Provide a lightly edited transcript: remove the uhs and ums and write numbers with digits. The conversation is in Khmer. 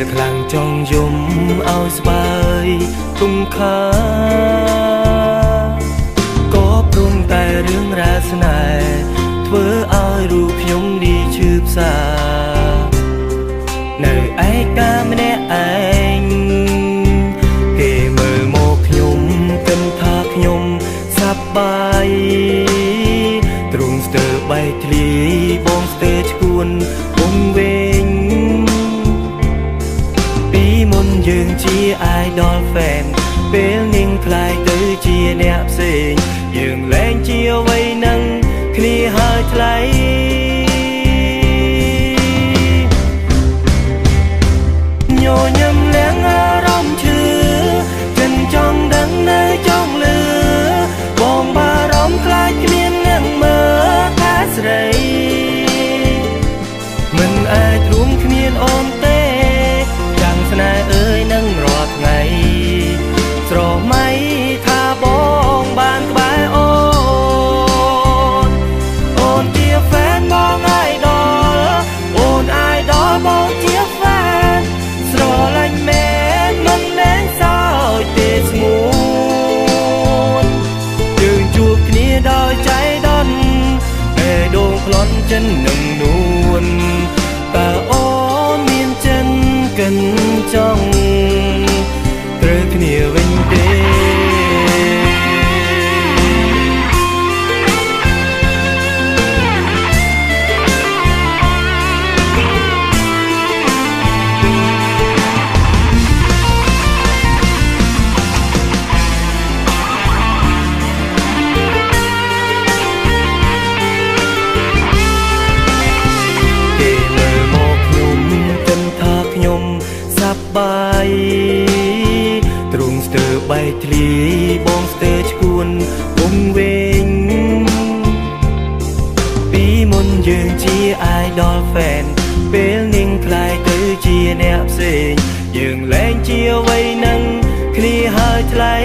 ពេលខ្លាំងចង់យំឲ្យស្បើយទុំខាក៏ព្រមតែរឿងរ៉ាវស្នេហ៍ធ្វើឲ្យរូបខ្ញុំនេះឈឺផ្សានៅឯកាម្នាក់ឯងគេមើលមកខ្ញុំគិតថាខ្ញុំសប្បាយទ្រង់ស្ទើរបែកធ្លាយបងស្ទើរឈួនបងវិញពីមុនយើងជា idol fan ពេលនាងខ្លាយទៅជាអ្នកផ្សេងយើងលែងជាអ្វីនឹងគ្នាហើយថ្លៃញញឹមលៀងអារម្មណ៍ឈឺចិនចង់ដឹងនៅចង់លឺបងបារម្ភខ្លាចគ្មានអ្នកមើលថាស្រីមិនអាចរួមគ្មានអូនទេចាំស្នេហ៍អើយនឹងរាល់ថ្ងៃស្រមៃថាបងបានក្បែរអូនជាហ្វេនបងអាយដល់អូនអាយដល់បងជាហ្វេនស្រឡាញ់មែនមិនលែងសោយទេស្ងួនយើងជួបគ្នាដោយចៃដន្យពេលដងក្លន់ចិននឹងនួនតើអូនមានចិនកិនចង់ត្រូវគ្នាវិញទេបាយទ្រង់ស្ទើរបែកធ្លាយបងស្ទើរឈួនបងវិញពីមុនយើងជា idol fan ពេលនាងខ្លាយទៅជាអ្នកផ្សេងយើងលែងជាអ្វីនឹងគ្នាហើយថ្លៃ